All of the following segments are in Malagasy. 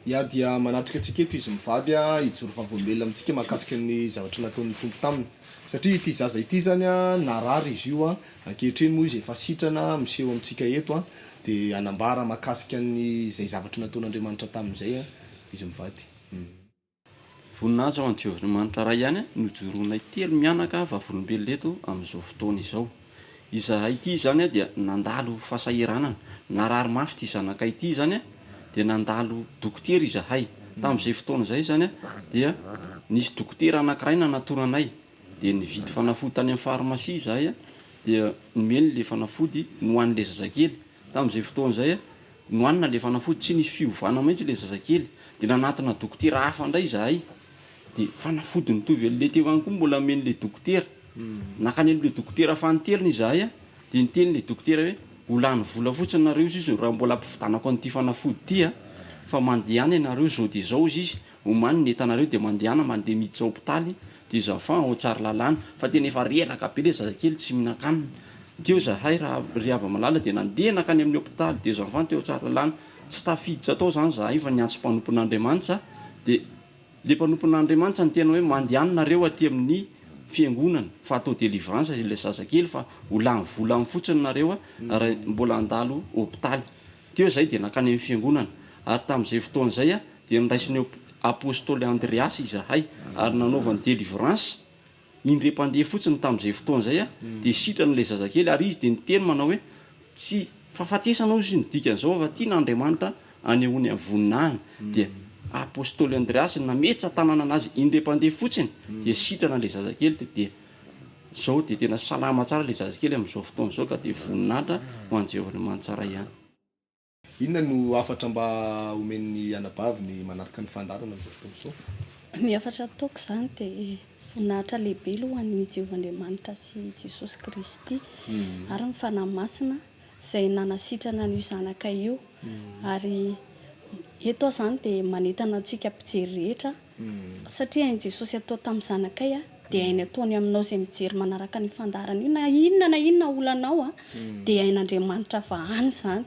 Ia dia manatrika antsika eto izy mivady hijoro favombelona amintsika mahakasika ny zavatra nataon'ny tompo taminy. Satria ity zaza ity zany narary izy io ankehitriny moa izy efa sitrana miseho amintsika eto dia anambara mahakasika ny zay zavatra nataon'Andriamanitra tamin'izay izy mivady. Voninahitra ho an'Andriamanitra ray ihany nojoroanay telo mianaka vavolombelona eto amin'izao fotoana izao. Izahay ity zany dia nandalo fahasahiranana, narary mafy ity zanaka ity zany dia nandalo dokotera izahay. Tamin'izay fotoana izay zany dia nisy dokotera anankiray nanatonanay dia nividy fanafody tany amin'ny pharmacie izahay dia nomeny le fanafody nohan'le zazakely. Tamin'izay fotoana izay nohanina le fanafody tsy nisy fiovana mihitsy le zazakely dia nanatona dokotera hafa indray izahay dia fanafody nitovy le teo ihany koa mbola men'le dokotera. Nakany amin'le dokotera fanoteriny izahay dia niteny le dokotera hoe ho lany vola fotsiny nareo izy raha mbola ampividanako an'ity fanafody ity fa mandehana ianareo zao dia zao izy omany ny entanareo dia mandehana mandeha miditra hôpitaly dia zafan ao tsara lalàna fa tena efa reraka be le zazakely tsy mihinan-kanina. Teo zahay raha riava malala dia nandeha nakany amin'ny hôpitaly dia zafan teo tsara lalàna tsy tafiditra tao zany zahay fa niantso mpanompon'Andriamanitra dia le mpanompon'Andriamanitra ny tena hoe mandehana nareo aty amin'ny fiangonana fa atao délivrance ilay zazakely fa ho lany vola amin'ny fotsiny nareo raha mbola andalo hôpitaly. Teo zay dia nakany amin'ny fiangonana ary tamin'izay fotoana izay dia niraisin'ny apôstôly Andriasy izahay ary nanaovany délivrance indre-pandeha fotsiny tamin'izay fotoana izay dia sitran'ilay zazakely ary izy dia niteny manao hoe tsy fahafatesanao izy ny dikan'izao fa tian'Andriamanitra anehoany amin'ny voninahiny dia apôstôly Andriasy nametsa tanana anazy indre-pandeha fotsiny dia sitrana ilay zazakely dia zao dia tena salama tsara ilay zazakely amin'izao fotoana izao ka dia voninahitra ho an'i Jehovah ray ihany. Inona no afatra mba omen'ny anabavy ny manaraka ny fandarana amin'izao fotoana izao? Ny afatra ataoko izany dia voninahitra lehibe aloha an'i Jehovandriamanitra sy Jesosy Kristy ary ny fanahy masina izay nanasitrana an'io zanaka io ary eto izany dia manentana antsika mpijery rehetra satria hain'i Jesosy atao tamin'ny zanakay dia hainy ataony aminao izay mijery manaraka ny fandarana io na inona olanao dia hain'Andriamanitra fa any izany.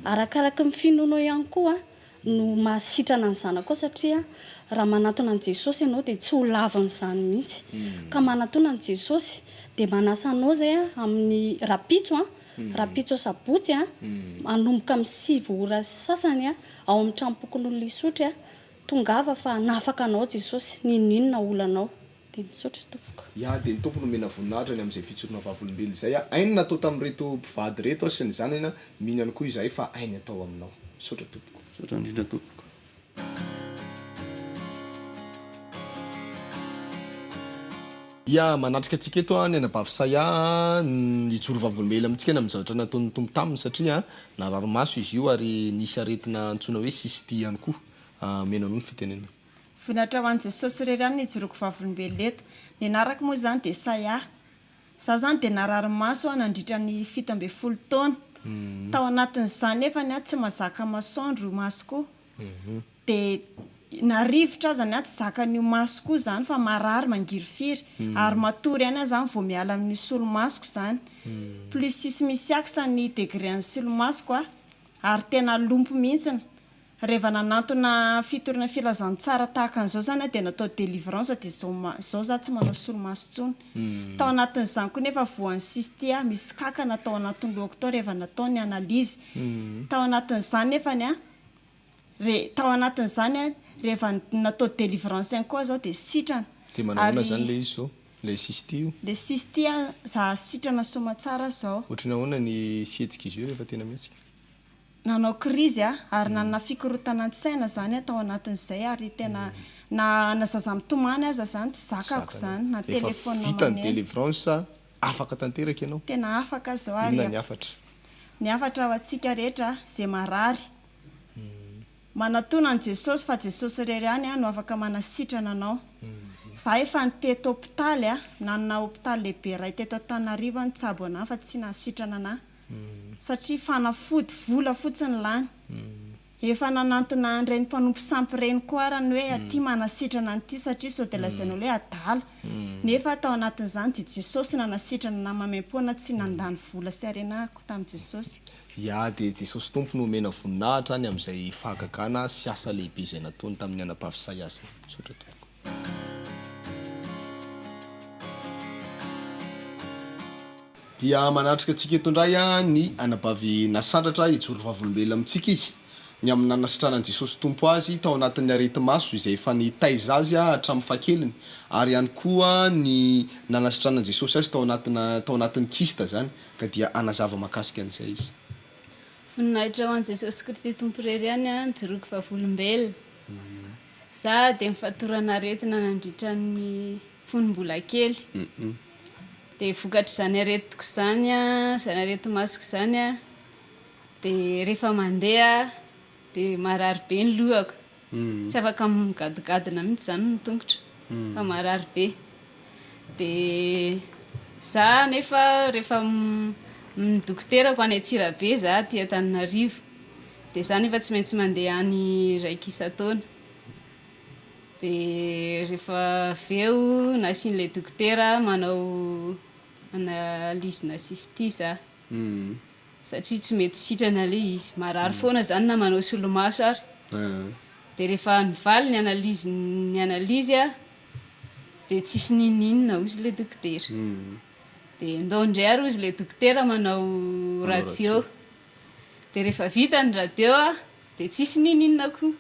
Arakaraka ny finoanao ihany koa no mahasitrana ny zanakao satria raha manatona an'i Jesosy ianao dia tsy ho lavin'izany mihitsy ka manatona an'i Jesosy dia manasa anao zay amin'ny rapitso sabotsy manomboka amin'ny 7 ora sasany ao amin'ny tranopokon'olona isotry tongava fa nafaka anao Jesosy ninona olanao dia misaotra tompoko. Ia dia ny tompo nomena voninahitra ny amin'izay fitsorona vavolombelona izay ainy natao tamin'ireto mpivady reto sy ny zanany mino ihany koa izahay fa ainy atao aminao. Misaotra tompoko. Misaotra indrindra tompoko. Ia manatrika antsika eto ny anabavy saya nijoro vavolombelona amintsika amin'ny zavatra nataon'ny tompo taminy satria narary maso izy io ary nisy aretina antsoina hoe sisti ihany koa. Menao ny fitenena. Voninahitra ho an'i Jesosy irery ihany nijoroko vavolombelona eto. Ny anarako moa zany dia saya. Za zany dia narary maso nandritra ny 17 taona. Tao anatin'izany nefa tsy mazaka masoandro masoko. Dia narivotra zany tsy zakan'io masoko zany fa marary mangirifiry ary matory ihany zany vao miala amin'ny solomasoko zany. Plus 6 misiaksa ny degré ny solomasoko ary tena lompo mihitsy. Rehefa nanantona fitorina filazantsara tahaka an'izao zany dia natao délivrance dia zao za tsy manao solomaso intsony. Tao anatin'izany koa nefa voan'ny sisti misy kankana tao anatin'ny lohako tao rehefa natao ny analizy. Tao anatin'izany nefa tao anatin'izany rehefa natao délivrance ihany koa zao dia sitrana. Dia manahona zany le izy zao le sisti io. Le sisti za sitrana somatsara zao. Ohatrany ahoana ny fihetsika izy io rehefa tena mihetsika? Nanao krizy ary nanana fikorotana an-tsaina zany tao anatin'izay ary tena na zaza mitomany aza zany tsy zakako zany na telefona maneno. Vita ny délivrance afaka tanteraka ianao? Tena afaka zao ary. Inona ny afatra? Ny afatra ho antsika rehetra izay marary. Manatona an'i Jesosy fa Jesosy irery ihany no afaka manasitrana anao. Za efa niteto hôpitaly nanana hôpitaly lehibe iray teto Antananarivo nitsabo anahy fa tsy nasitrana anahy. Satria fanafody vola fotsiny lany. efa nanantona an'ireny mpanompo sampy reny koa arany hoe aty manasitrana an'ity satria sao dia lazain'olo hoe adala nefa tao anatin'izany dia Jesosy nanasitrana namamem-poana tsy nandany vola sy arenako tamin'i Jesosy. Ia, dia Jesosy tompo no omena voninahitra any amin'izay fahagagana sy asa lehibe izay nataony tamin'ny anam-pavy Isaiasy. Sotra tompoko. Dia manatrika antsika eto indray ny anabavy nasandratra hijoro vavolombelona amintsika izy. Ny amin'ny nanasitranan Jesosy tompo azy tao anatin'ny arety maso izay efa nitaiza azy hatramin'ny fahakeliny, ary ihany koa ny nanasitranan Jesosy azy tao anatin'ny kista zany, ka dia anazava makasika an'izay izy. Voninahitra ho an'i Jesosy Kristy tompo irery ihany nijoroako vavolombelona. Za dia mifatorana aretina nandritra ny fonom-bola kely. Dia vokatra izany aretiko izany izany arety masoko izany dia rehefa mandeha dia marary be ny lohako. Tsy afaka migadgadina mihitsy izany ny tongotra fa marary be. Dia za nefa rehefa midokoterako any Antsirabe za aty Antananarivo, dia za nefa tsy maintsy mandeha any raiky isan-taona. Dia rehefa avy eo nasian'ilay dokotera manao analyse na cystite za, satria tsy mety sitrana ilay izy, marary foana zany na manao solomaso ary. Dia rehefa nivaly ny analyse dia tsisy ninninona hozy ilay dokotera. Dia ndao indray ary hozy ilay dokotera manao radio. Dia rehefa vita ny radio dia tsisy ninninona koa.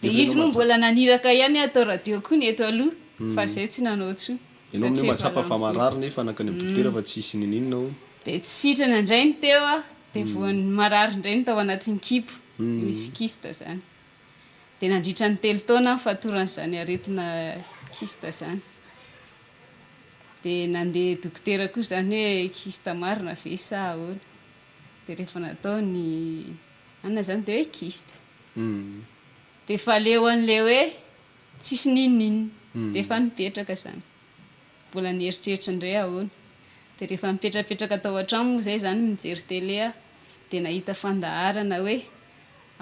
Dia izy moa mbola naniraka ihany atao radio koa ny eto aloha, fa izay tsy nanao tsony. Ianao amin'ny mahatsapa fa marary nefa nankany amin'ny dokotera fa tsisy ninninona ho. Dia tsy sitrana indray ny teo dia voan'ny marary indray ny tao anatin'ny kipo, misy kista izany. Dia nandritra ny 3 taona fahatoran'izany aretina kista izany. Dia nandeha dokotera koa izany hoe kista marina ve sa ahoana. Dia rehefa natao ny anona izany dia hoe kista. Dia efa leo an'ilay hoe tsisy ninninona, dia efa nipetraka izany. Mbola nieritreritra indray ahoana. Dia rehefa mipetrapetraka tao an-trano moa izay izany mijery télé dia nahita fandaharana hoe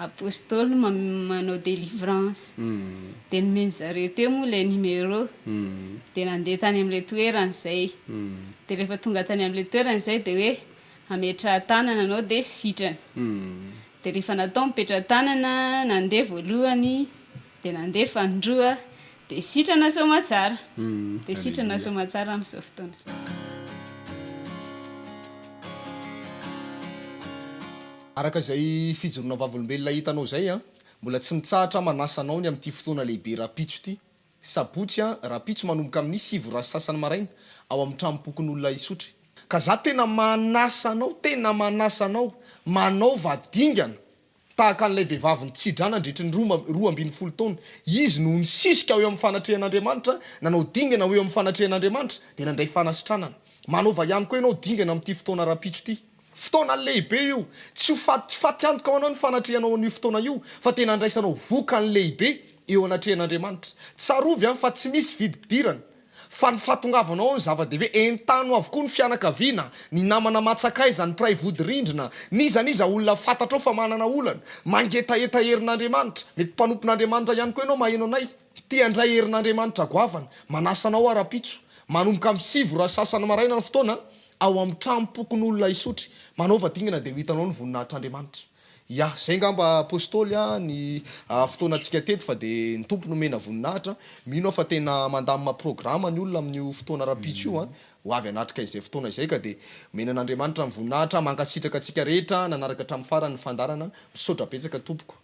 apôstôly manao délivrance. Dia nomeny zareo teo moa ilay numéro. Dia nandeha tany amin'ilay toerana izay. Dia rehefa tonga tany amin'ilay toerana izay dia hoe hametra tanana anao dia sitrana. Dia rehefa natao mipetra tanana, nandeha voalohany, dia nandeha fandroa, dia sitrana somatsara. Dia sitrana somatsara amin'izao fotoana izao. Araka izay fijorona vavolombelona hitanao zay mbola tsy mitsahatra manasa anao ny amin'ity fotoana lehibe rapitso ity. Sabotsy rapitso manomboka amin'ny 7 ra sasany maraina ao amin'ny tranopokon'olona isotry. Ka za tena manasa anao, manao vadingana tahaka an'ilay vehivavy nitsidrana nandritra ny 12 taona. Izy no nisisika eo amin'ny fanatrehan'Andriamanitra, nanao dingana eo amin'ny fanatrehan'Andriamanitra dia nandray fanasitranana. Manaova ihany koa ianao dingana amin'ity fotoana rapitso ity. Fotoana lehibe io, tsy faty antoka anao ny fanatrehanao an'io fotoana io, fa tena andraisanao vokany lehibe eo anatrehan'Andriamanitra. Tsarovy fa tsy misy vidim-pidirana, fa ny fahatongavanao ny zava-dehibe entano avokoa ny fianakaviana, ny namana matsakaiza, ny mpiray vody-rindrina, niza olona fantatrao fa manana olana, mangetaeta herin'Andriamanitra, mety mpanompon'Andriamanitra ihany koa ianao maheno anay, tia andray herin'Andriamanitra goavana, manasa anao arapitso, manomboka amin'ny 7 ra sasany maraina ny fotoana ao amin'ny tranopokon'olona isotry, manaova dingana dia ho hitanao ny voninahitr'Andriamanitra. Ya, zay ngamba apôstôly ny fotoana antsika teto fa dia ny tompo nomena voninahitra. Mino fa tena mandamina programa ny olona amin'io fotoana rapitso io ho avy anatrika izay fotoana izay, ka dia menan'Andriamanitra ny voninahitra mankasitraka antsika rehetra nanaraka hatramin'ny farany ny fandarana. Misaotra betsaka tompoko.